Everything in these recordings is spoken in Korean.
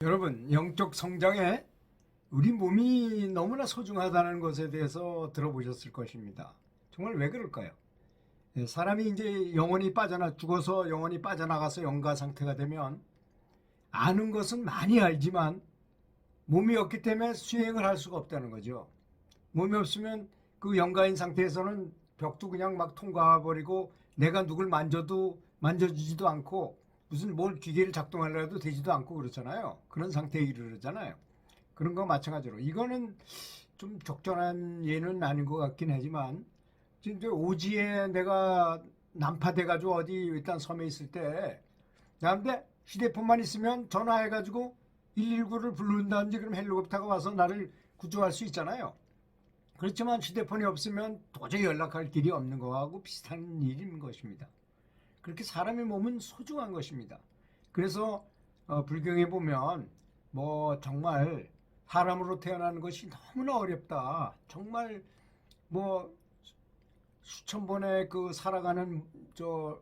여러분, 영적 성장에 우리 몸이 너무나 소중하다는 것에 대해서 들어보셨을 것입니다. 정말 왜 그럴까요? 사람이 이제 영혼이 죽어서 영혼이 빠져나가서 영가 상태가 되면 아는 것은 많이 알지만 몸이 없기 때문에 수행을 할 수가 없다는 거죠. 몸이 없으면 그 영가인 상태에서는 벽도 그냥 막 통과해버리고 내가 누굴 만져주지도 않고 무슨 뭘 기계를 작동하려도 되지도 않고 그렇잖아요. 그런 상태에 이르르잖아요. 그런 거 마찬가지로 이거는 좀 적절한 예는 아닌 것 같긴 하지만 지금 오지에 내가 난파돼가지고 어디 일단 섬에 있을 때 나한테 휴대폰만 있으면 전화해가지고 119를 부른다든지 그럼 헬리콥터가 와서 나를 구조할 수 있잖아요. 그렇지만 휴대폰이 없으면 도저히 연락할 길이 없는 거하고 비슷한 일인 것입니다. 그렇게 사람의 몸은 소중한 것입니다. 그래서 불경에 보면 뭐 정말 사람으로 태어나는 것이 너무나 어렵다. 정말 뭐 수천 번의 그 살아가는 저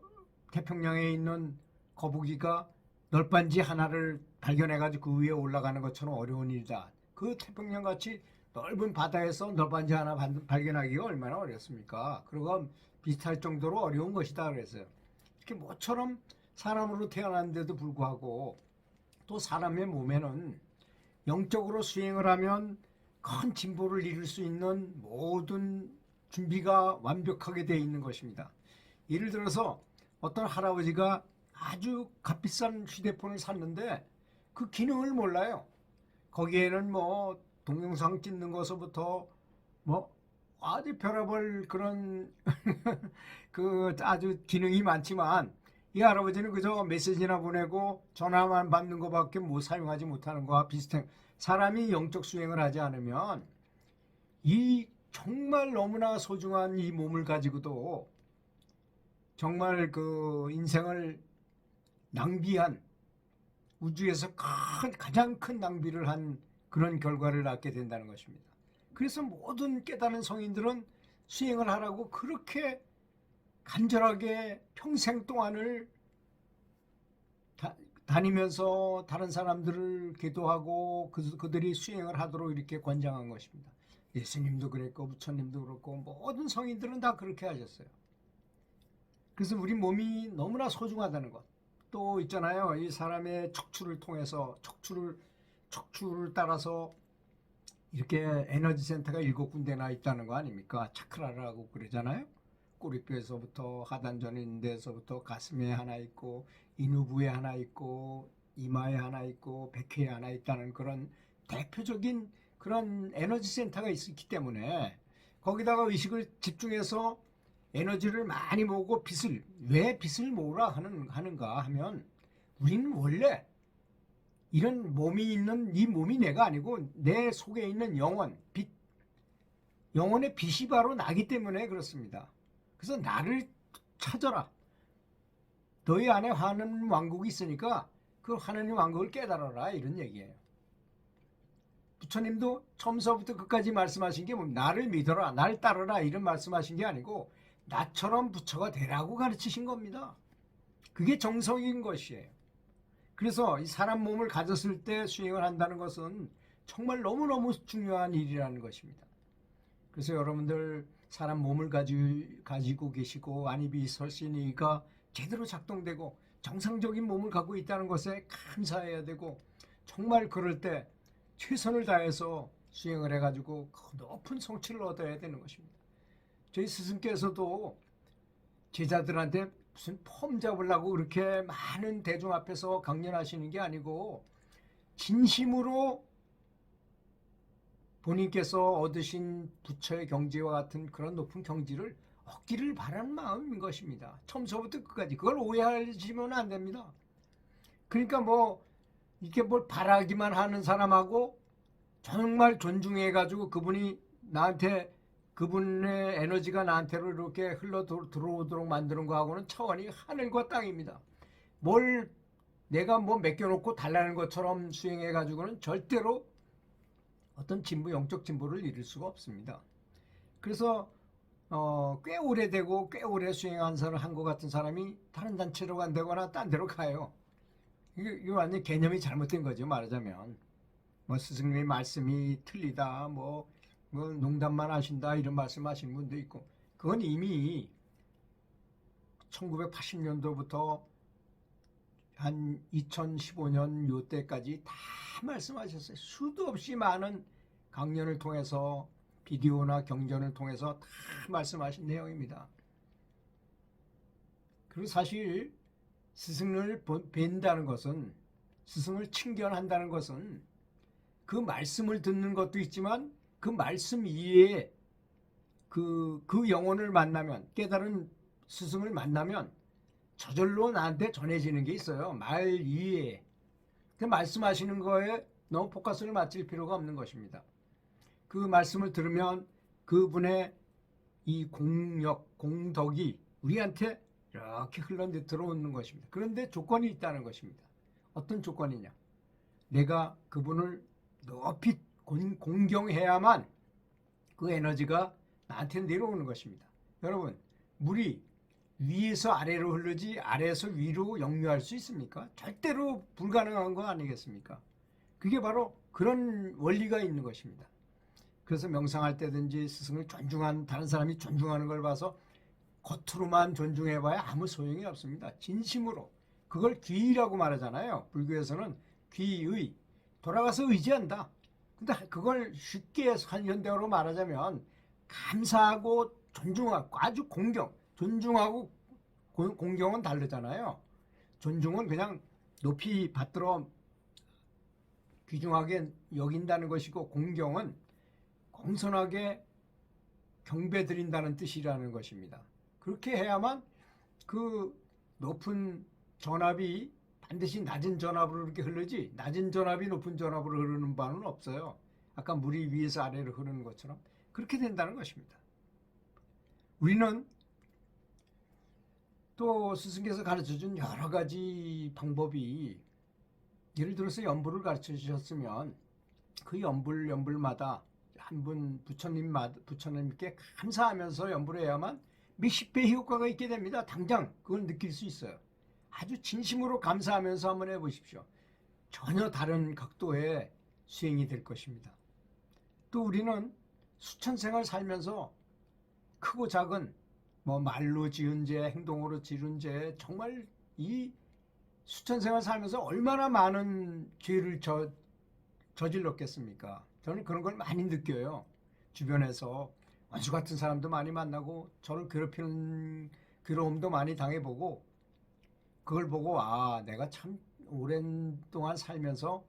태평양에 있는 거북이가 널빤지 하나를 발견해가지고 그 위에 올라가는 것처럼 어려운 일이다. 그 태평양 같이 넓은 바다에서 널빤지 하나 발견하기가 얼마나 어렵습니까? 그러고 비슷할 정도로 어려운 것이다 그랬어요. 이렇게 모처럼 사람으로 태어났는데도 불구하고 또 사람의 몸에는 영적으로 수행을 하면 큰 진보를 이룰 수 있는 모든 준비가 완벽하게 되어 있는 것입니다. 예를 들어서 어떤 할아버지가 아주 값비싼 휴대폰을 샀는데 그 기능을 몰라요. 거기에는 뭐 동영상 찍는 것부터 뭐 아주 별의별 그런 그 아주 기능이 많지만 이 할아버지는 그저 메시지나 보내고 전화만 받는 것밖에 못 사용하지 못하는 거와 비슷한 사람이 영적 수행을 하지 않으면 이 정말 너무나 소중한 이 몸을 가지고도 정말 그 인생을 낭비한 우주에서 가장 큰 낭비를 한 그런 결과를 낳게 된다는 것입니다. 그래서 모든 깨달은 성인들은 수행을 하라고 그렇게 간절하게 평생 동안을 다니면서 다른 사람들을 기도하고 그들이 수행을 하도록 이렇게 권장한 것입니다. 예수님도 그랬고 부처님도 그렇고 모든 성인들은 다 그렇게 하셨어요. 그래서 우리 몸이 너무나 소중하다는 것. 또 있잖아요. 이 사람의 척추를 통해서 척추를 따라서 이렇게 에너지 센터가 7군데나 있다는 거 아닙니까? 차크라라고 그러잖아요. 꼬리뼈에서부터 하단전에 있는 데서부터 가슴에 하나 있고 인후부에 하나 있고 이마에 하나 있고 백회에 하나 있다는 그런 대표적인 그런 에너지 센터가 있기 때문에 거기다가 의식을 집중해서 에너지를 많이 모으고 왜 빛을 모으라 하는가 하면 우리는 원래 이런 몸이 있는 이 몸이 내가 아니고 내 속에 있는 영혼의 빛이 바로 나기 때문에 그렇습니다. 그래서 나를 찾아라. 너희 안에 하나님 왕국이 있으니까 그 하나님 왕국을 깨달아라 이런 얘기예요. 부처님도 처음서부터 끝까지 말씀하신 게 나를 믿어라, 날 따르라 이런 말씀하신 게 아니고 나처럼 부처가 되라고 가르치신 겁니다. 그게 정석인 것이에요. 그래서 이 사람 몸을 가졌을 때 수행을 한다는 것은 정말 너무너무 중요한 일이라는 것입니다. 그래서 여러분들 사람 몸을 가지고 계시고 안입이 설신이가 제대로 작동되고 정상적인 몸을 갖고 있다는 것에 감사해야 되고 정말 그럴 때 최선을 다해서 수행을 해가지고 높은 성취를 얻어야 되는 것입니다. 저희 스승께서도 제자들한테 무슨 폼 잡으려고 그렇게 많은 대중 앞에서 강연하시는 게 아니고 진심으로 본인께서 얻으신 부처의 경지와 같은 그런 높은 경지를 얻기를 바라는 마음인 것입니다. 처음서부터 끝까지 그걸 오해하시면 안 됩니다. 그러니까 뭐 이렇게 뭘 바라기만 하는 사람하고 정말 존중해가지고 그분의 에너지가 나한테로 이렇게 흘러 들어오도록 만드는 거하고는 차원이 하늘과 땅입니다. 내가 뭐 맡겨놓고 달라는 것처럼 수행해가지고는 절대로 어떤 영적 진보를 이룰 수가 없습니다. 그래서 꽤 오래되고 꽤 오래 수행한 것 같은 사람이 다른 단체로 간다거나 딴 데로 가요. 이게 완전 개념이 잘못된 거죠, 말하자면. 뭐 스승님의 말씀이 틀리다, 뭐 농담만 하신다 이런 말씀하시는 분도 있고, 그건 이미 1980년도부터 한 2015년 요때까지 다 말씀하셨어요. 수도 없이 많은 강연을 통해서 비디오나 경전을 통해서 다 말씀하신 내용입니다. 그리고 사실 스승을 뵌다는 것은, 스승을 칭견한다는 것은 그 말씀을 듣는 것도 있지만 그 말씀 이외에 그 영혼을 만나면, 깨달은 스승을 만나면 저절로 나한테 전해지는 게 있어요. 말 이외에. 그 말씀하시는 거에 너무 포커스를 맞출 필요가 없는 것입니다. 그 말씀을 들으면 그분의 이 공력, 공덕이 우리한테 이렇게 흘러 들어오는 것입니다. 그런데 조건이 있다는 것입니다. 어떤 조건이냐? 내가 그분을 높이 공경해야만 그 에너지가 나한테 내려오는 것입니다. 여러분, 물이 위에서 아래로 흐르지 아래에서 위로 역류할 수 있습니까? 절대로 불가능한 거 아니겠습니까? 그게 바로 그런 원리가 있는 것입니다. 그래서 명상할 때든지 스승을 다른 사람이 존중하는 걸 봐서 겉으로만 존중해봐야 아무 소용이 없습니다. 진심으로. 그걸 귀의라고 말하잖아요. 불교에서는 귀의. 돌아가서 의지한다. 근데 그걸 쉽게 현대어로 말하자면 감사하고 존중하고 아주 존중하고 공경은 다르잖아요. 존중은 그냥 높이 받들어 귀중하게 여긴다는 것이고, 공경은 공손하게 경배드린다는 뜻이라는 것입니다. 그렇게 해야만 그 높은 전압이 반드시 낮은 전압으로 이렇게 흐르지, 낮은 전압이 높은 전압으로 흐르는 바는 없어요. 아까 물이 위에서 아래로 흐르는 것처럼 그렇게 된다는 것입니다. 우리는 또 스승께서 가르쳐준 여러 가지 방법이, 예를 들어서 연불을 가르쳐 주셨으면 그 연불마다 한 분 부처님께 감사하면서 연불을 해야만 몇십 배의 효과가 있게 됩니다. 당장 그걸 느낄 수 있어요. 아주 진심으로 감사하면서 한번 해보십시오. 전혀 다른 각도의 수행이 될 것입니다. 또 우리는 수천생을 살면서 크고 작은 말로 지은 죄, 행동으로 지은 죄, 정말 이 수천생을 살면서 얼마나 많은 죄를 저질렀겠습니까? 저는 그런 걸 많이 느껴요. 주변에서 원수 같은 사람도 많이 만나고 저를 괴롭히는 괴로움도 많이 당해보고, 그걸 보고 내가 참 오랜 동안 살면서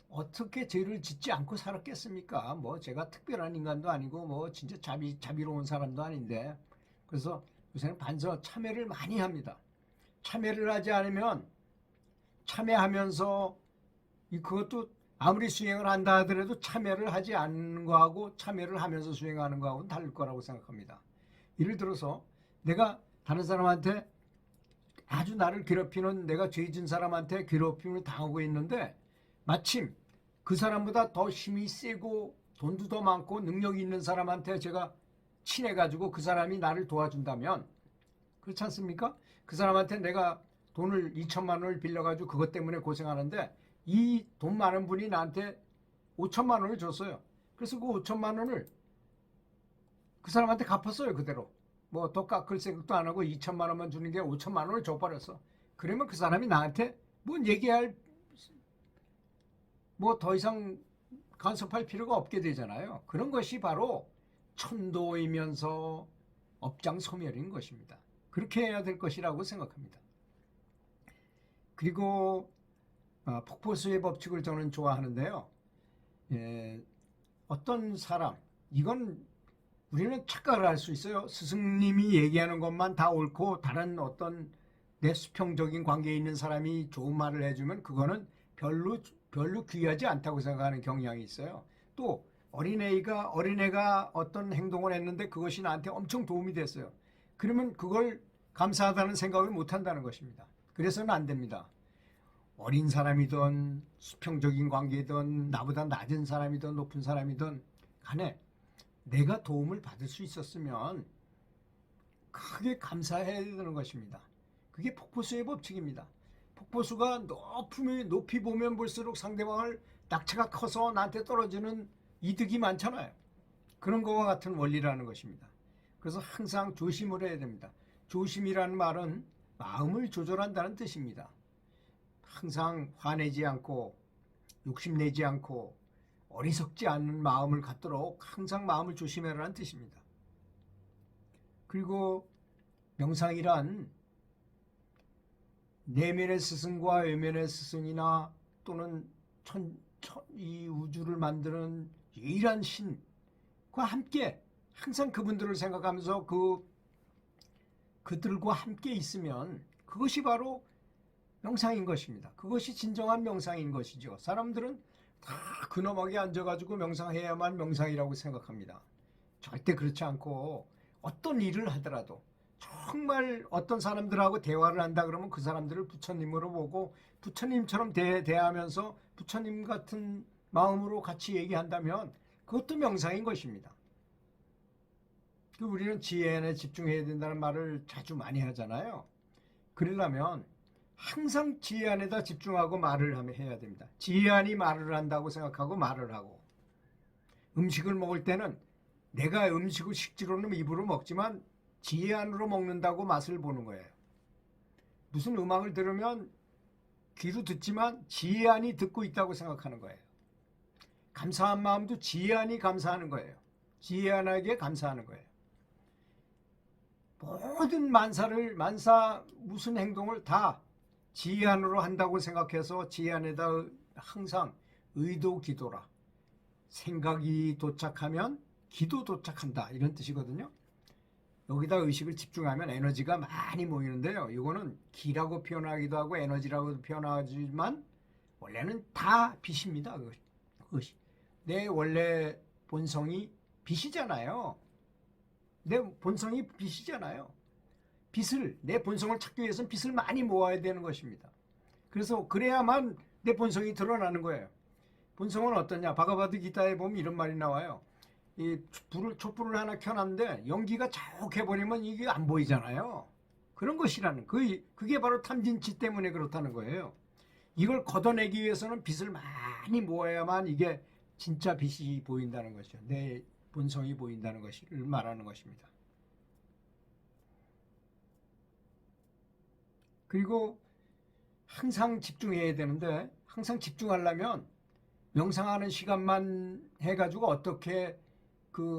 어떻게 죄를 짓지 않고 살았겠습니까? 제가 특별한 인간도 아니고 진짜 자비로운 사람도 아닌데. 그래서 요새는 참회를 많이 합니다. 참회를 하지 않으면, 참회하면서 그것도 아무리 수행을 한다 하더라도 참회를 하지 않는 거하고 참회를 하면서 수행하는 거하고는 다를 거라고 생각합니다. 예를 들어서 내가 다른 사람한테, 아주 나를 괴롭히는, 내가 죄 지은 사람한테 괴롭힘을 당하고 있는데 마침 그 사람보다 더 힘이 세고 돈도 더 많고 능력이 있는 사람한테 제가 친해가지고 그 사람이 나를 도와준다면, 그렇지 않습니까? 그 사람한테 내가 돈을 2천만 원을 빌려가지고 그것 때문에 고생하는데 이 돈 많은 분이 나한테 5천만 원을 줬어요. 그래서 그 5천만 원을 그 사람한테 갚았어요. 그대로. 더 깎을 생각도 안 하고 2천만 원만 주는 게 5천만 원을 줘버렸어. 그러면 그 사람이 나한테 얘기할 더 이상 간섭할 필요가 없게 되잖아요. 그런 것이 바로 천도이면서 업장소멸인 것입니다. 그렇게 해야 될 것이라고 생각합니다. 그리고 폭포수의 법칙을 저는 좋아하는데요. 어떤 사람, 이건 우리는 착각을 할 수 있어요. 스승님이 얘기하는 것만 다 옳고 다른 어떤 내 수평적인 관계에 있는 사람이 좋은 말을 해주면 그거는 별로 귀하지 않다고 생각하는 경향이 있어요. 또 어린애가 어떤 행동을 했는데 그것이 나한테 엄청 도움이 됐어요. 그러면 그걸 감사하다는 생각을 못 한다는 것입니다. 그래서는 안 됩니다. 어린 사람이든 수평적인 관계든 나보다 낮은 사람이든 높은 사람이든 간에 내가 도움을 받을 수 있었으면 크게 감사해야 되는 것입니다. 그게 폭포수의 법칙입니다. 폭포수가 높이 보면 볼수록 상대방을 낙차가 커서 나한테 떨어지는 이득이 많잖아요. 그런 거와 같은 원리라는 것입니다. 그래서 항상 조심을 해야 됩니다. 조심이라는 말은 마음을 조절한다는 뜻입니다. 항상 화내지 않고 욕심내지 않고 어리석지 않은 마음을 갖도록 항상 마음을 조심해라는 뜻입니다. 그리고 명상이란 내면의 스승과 외면의 스승이나 또는 이 우주를 만드는 유일한 신과 함께 항상 그분들을 생각하면서 그들과 함께 있으면 그것이 바로 명상인 것입니다. 그것이 진정한 명상인 것이죠. 사람들은 다 근엄하게 앉아가지고 명상해야만 명상이라고 생각합니다. 절대 그렇지 않고 어떤 일을 하더라도 정말 어떤 사람들하고 대화를 한다 그러면 그 사람들을 부처님으로 보고 부처님처럼 대하면서 부처님 같은 마음으로 같이 얘기한다면 그것도 명상인 것입니다. 우리는 지혜에 집중해야 된다는 말을 자주 많이 하잖아요. 그러려면 항상 지혜 안에다 집중하고 말을 해야 됩니다. 지혜 안이 말을 한다고 생각하고 말을 하고, 음식을 먹을 때는 내가 음식을 식지로는 입으로 먹지만 지혜 안으로 먹는다고 맛을 보는 거예요. 무슨 음악을 들으면 귀로 듣지만 지혜 안이 듣고 있다고 생각하는 거예요. 감사한 마음도 지혜 안이 감사하는 거예요. 지혜 안에게 감사하는 거예요. 모든 만사 무슨 행동을 다 지혜 안으로 한다고 생각해서 지혜 안에다 항상 의도 기도라. 생각이 도착하면 기도 도착한다. 이런 뜻이거든요. 여기다 의식을 집중하면 에너지가 많이 모이는데요. 이거는 기라고 표현하기도 하고 에너지라고 표현하지만 원래는 다 빛입니다. 그것이. 내 원래 본성이 빛이잖아요. 내 본성이 빛이잖아요. 내 본성을 찾기 위해서는 빛을 많이 모아야 되는 것입니다. 그래서 그래야만 내 본성이 드러나는 거예요. 본성은 어떠냐? 바가바드 기타에 보면 이런 말이 나와요. 이 촛불을 하나 켜놨는데 연기가 자욱해버리면 이게 안 보이잖아요. 그런 것이라는 그게 바로 탐진치 때문에 그렇다는 거예요. 이걸 걷어내기 위해서는 빛을 많이 모아야만 이게 진짜 빛이 보인다는 것이죠. 내 본성이 보인다는 것을 말하는 것입니다. 그리고 항상 집중해야 되는데 항상 집중하려면 명상하는 시간만 해가지고 어떻게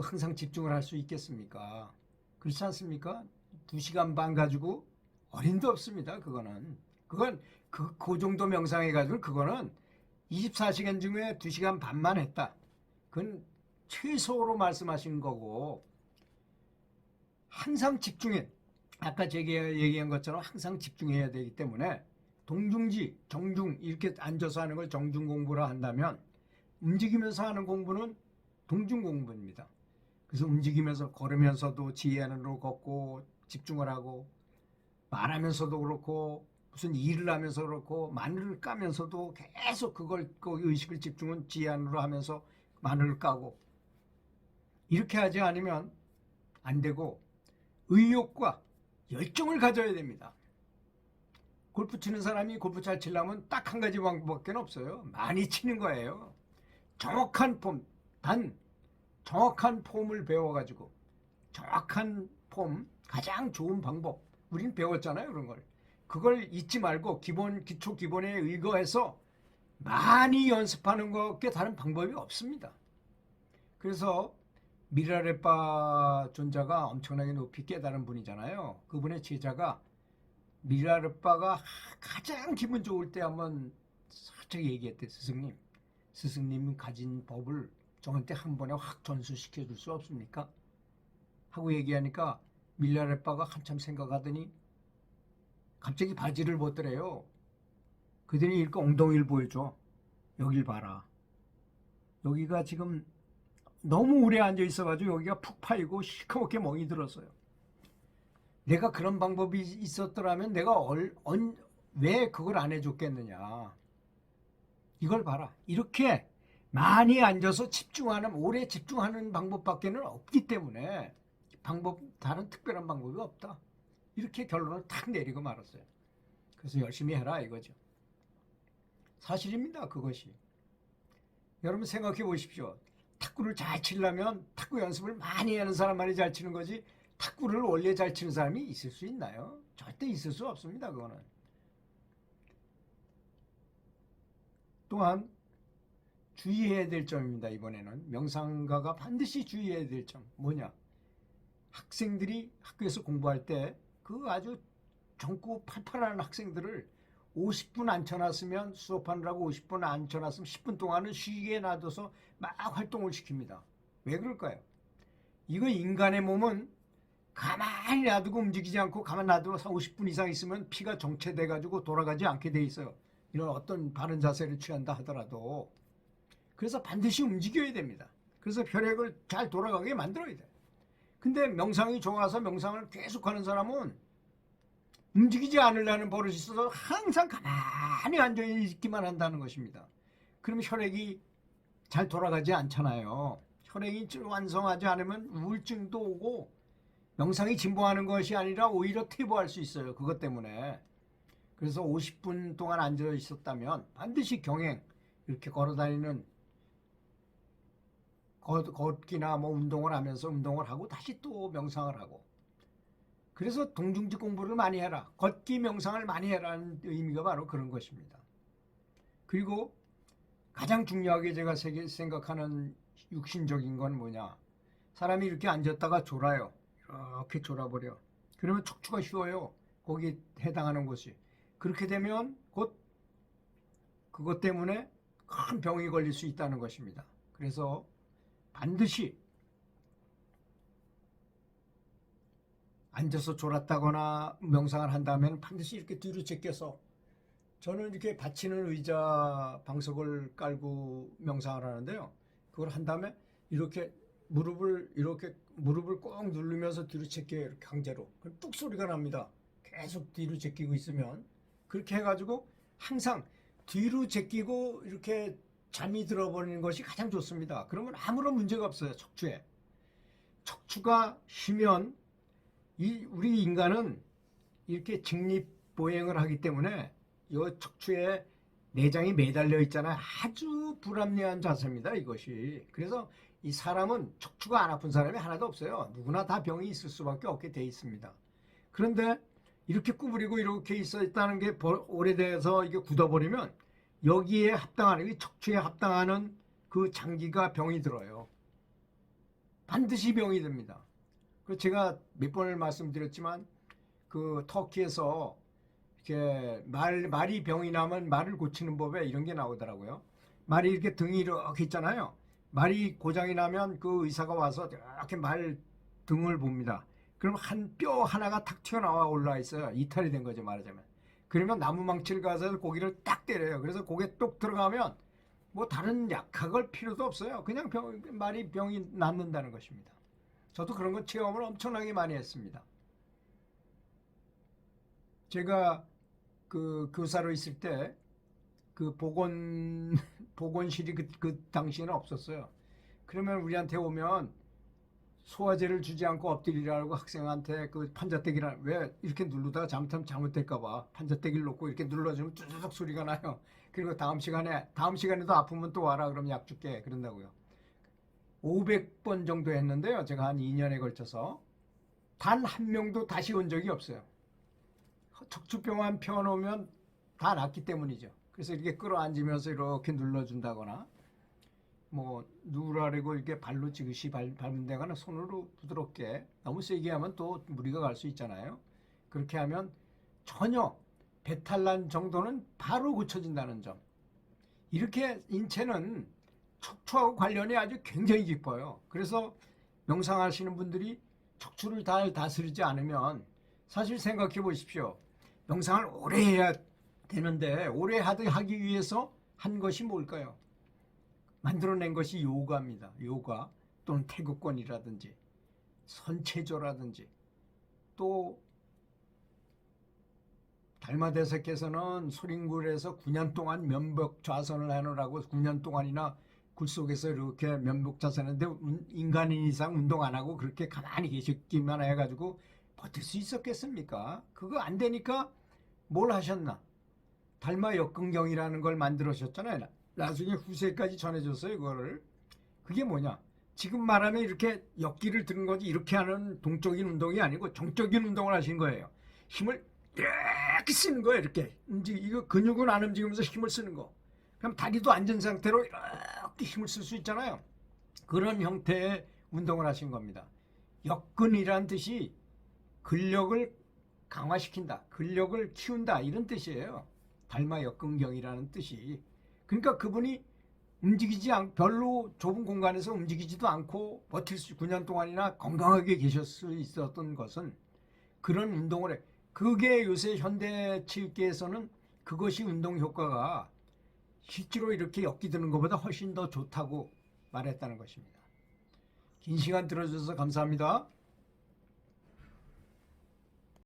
항상 집중을 할 수 있겠습니까? 그렇지 않습니까? 2시간 반 가지고 어림도 없습니다. 그건 그 정도 명상해가지고 그거는 24시간 중에 2시간 반만 했다. 그건 최소로 말씀하신 거고, 항상 집중해. 아까 제가 얘기한 것처럼 항상 집중해야 되기 때문에 동중지, 정중 이렇게 앉아서 하는 걸 정중 공부라 한다면 움직이면서 하는 공부는 동중 공부입니다. 그래서 움직이면서 걸으면서도 지혜 안으로 걷고 집중을 하고, 말하면서도 그렇고 무슨 일을 하면서 그렇고 마늘을 까면서도 계속 그 의식을 집중은 지혜 안으로 하면서 마늘을 까고, 이렇게 하지 않으면 안 되고 의욕과 열정을 가져야 됩니다. 골프 치는 사람이 골프 잘 치려면 딱 한 가지 방법밖에 없어요. 많이 치는 거예요. 정확한 폼을 배워가지고 정확한 폼, 가장 좋은 방법, 우린 배웠잖아요. 그걸 잊지 말고 기초 기본에 의거해서 많이 연습하는 것밖에 다른 방법이 없습니다. 그래서 미라레빠 존자가 엄청나게 높이 깨달은 분이잖아요. 그분의 제자가 미라레빠가 가장 기분 좋을 때 한번 살짝 얘기했대. 스승님 가진 법을 저한테 한 번에 확 전수시켜 줄 수 없습니까? 하고 얘기하니까 미라레빠가 한참 생각하더니 갑자기 바지를 벗더래요. 그더니 이렇게 엉덩이를 보여줘. 여길 봐라. 여기가 지금 너무 오래 앉아 있어가지고 여기가 푹 파이고 시커멓게 멍이 들었어요. 내가 그런 방법이 있었더라면 내가 왜 그걸 안 해줬겠느냐. 이걸 봐라. 이렇게 많이 앉아서 오래 집중하는 방법밖에는 없기 때문에 다른 특별한 방법이 없다. 이렇게 결론을 탁 내리고 말았어요. 그래서 열심히 해라 이거죠. 사실입니다. 그것이. 여러분 생각해 보십시오. 탁구를 잘 치려면 탁구 연습을 많이 하는 사람만이 잘 치는 거지, 탁구를 원래 잘 치는 사람이 있을 수 있나요? 절대 있을 수 없습니다. 그거는. 또한 주의해야 될 점입니다. 이번에는 명상가가 반드시 주의해야 될 점 뭐냐, 학생들이 학교에서 공부할 때 그 아주 젊고 팔팔한 학생들을 50분 앉혀놨으면, 수업하느라고 50분 앉혀놨으면 10분 동안은 쉬게 놔둬서 막 활동을 시킵니다. 왜 그럴까요? 이거 인간의 몸은 가만히 놔두고 움직이지 않고 가만히 놔두고 50분 이상 있으면 피가 정체돼 가지고 돌아가지 않게 돼 있어요. 이런 어떤 바른 자세를 취한다 하더라도. 그래서 반드시 움직여야 됩니다. 그래서 혈액을 잘 돌아가게 만들어야 돼요. 근데 명상이 좋아서 명상을 계속하는 사람은 움직이지 않으려는 버릇이 있어서 항상 가만히 앉아있기만 한다는 것입니다. 그럼 혈액이 잘 돌아가지 않잖아요. 혈액이 완성하지 않으면 우울증도 오고 명상이 진보하는 것이 아니라 오히려 퇴보할 수 있어요. 그것 때문에. 그래서 50분 동안 앉아 있었다면 반드시 경행, 이렇게 걸어다니는 걷기나 뭐 운동을 하면서 운동을 하고 다시 또 명상을 하고. 그래서 동중직 공부를 많이 해라, 걷기 명상을 많이 해라는 의미가 바로 그런 것입니다. 그리고 가장 중요하게 제가 생각하는 육신적인 건 뭐냐, 사람이 이렇게 앉았다가 졸아요. 이렇게 졸아버려. 그러면 척추가 휘어요. 거기에 해당하는 곳이. 그렇게 되면 곧 그것 때문에 큰 병이 걸릴 수 있다는 것입니다. 그래서 반드시 앉아서 졸았다거나 명상을 한다면 반드시 이렇게 뒤로 제껴서, 저는 이렇게 받치는 의자 방석을 깔고 명상을 하는데요. 그걸 한 다음에 이렇게 무릎을 꼭 누르면서 뒤로 제껴요. 이렇게 강제로. 그럼 뚝 소리가 납니다. 계속 뒤로 제끼고 있으면. 그렇게 해가지고 항상 뒤로 제끼고 이렇게 잠이 들어버리는 것이 가장 좋습니다. 그러면 아무런 문제가 없어요. 척추에. 척추가 쉬면 우리 인간은 이렇게 직립보행을 하기 때문에 이 척추에 내장이 매달려 있잖아요. 아주 불합리한 자세입니다. 이것이. 그래서 이 사람은 척추가 안 아픈 사람이 하나도 없어요. 누구나 다 병이 있을 수밖에 없게 돼 있습니다. 그런데 이렇게 구부리고 이렇게 있었다는 게 오래돼서 이게 굳어버리면 여기에 합당하는, 이 척추에 합당하는 그 장기가 병이 들어요. 반드시 병이 듭니다. 제가 몇 번을 말씀드렸지만 그 터키에서 이렇게 말이 병이 나면 말을 고치는 법에 이런 게 나오더라고요. 말이 이렇게 등이 이렇게 있잖아요. 말이 고장이 나면 그 의사가 와서 이렇게 말 등을 봅니다. 그럼 한 뼈 하나가 탁 튀어나와 올라 있어요. 이탈이 된 거죠, 말하자면. 그러면 나무망치를 가서 고기를 딱 때려요. 그래서 고기에 똑 들어가면 뭐 다른 약학을 필요도 없어요. 그냥 병이 낫는다는 것입니다. 저도 그런 거 체험을 엄청나게 많이 했습니다. 제가 그 교사로 있을 때 그 보건실이 그 당시에는 없었어요. 그러면 우리한테 오면 소화제를 주지 않고 엎드리라고 학생한테 그 판자떼기를, 왜 이렇게 누르다가 잘못하면 잘못될까봐 판자떼기를 놓고 이렇게 눌러주면 뚜두둑 소리가 나요. 그리고 다음 시간에도 아프면 또 와라, 그럼 약 줄게, 그런다고요. 500번 정도 했는데요. 제가 한 2년에 걸쳐서 단 한 명도 다시 온 적이 없어요. 척추병만 펴놓으면 다 낫기 때문이죠. 그래서 이렇게 끌어앉으면서 이렇게 눌러준다거나, 뭐 누라리고 이렇게 발로 지그시 밟는다거나 손으로 부드럽게, 너무 세게 하면 또 무리가 갈 수 있잖아요. 그렇게 하면 전혀 배탈난 정도는 바로 고쳐진다는 점. 이렇게 인체는 척추하고 관련이 아주 굉장히 깊어요. 그래서 명상하시는 분들이 척추를 잘 다스리지 않으면, 사실 생각해 보십시오. 명상을 오래 해야 되는데 오래 하기 위해서 한 것이 뭘까요? 만들어낸 것이 요가입니다. 요가 또는 태극권이라든지 선체조라든지, 또 달마대사께서는 소림굴에서 9년 동안 면벽 좌선을 하느라고 9년 동안이나 굴 속에서 이렇게 면벽 좌선했는데 인간인 이상 운동 안 하고 그렇게 가만히 계셨기만 해가지고 버틸 수 있었겠습니까? 그거 안 되니까 뭘 하셨나? 달마 역근경이라는 걸 만들으셨잖아요. 나중에 후세까지 전해줬어요, 그거를. 그게 뭐냐? 지금 말하면 이렇게 역기를 드는 거지, 이렇게 하는 동적인 운동이 아니고 정적인 운동을 하신 거예요. 힘을 이렇게 쓰는 거예요, 이렇게. 이거 근육은 안 움직이면서 힘을 쓰는 거. 그럼 다리도 앉은 상태로 이렇게 힘을 쓸 수 있잖아요. 그런 형태의 운동을 하신 겁니다. 역근이란 뜻이 근력을 강화시킨다, 근력을 키운다, 이런 뜻이에요. 달마 역근경이라는 뜻이. 그러니까 그분이 별로 좁은 공간에서 움직이지도 않고 버틸 수 9년 동안이나 건강하게 계실 수 있었던 것은 그런 운동을 해. 그게 요새 현대 체육계에서는 그것이 운동 효과가 실제로 이렇게 엮기 드는 것보다 훨씬 더 좋다고 말했다는 것입니다. 긴 시간 들어주셔서 감사합니다.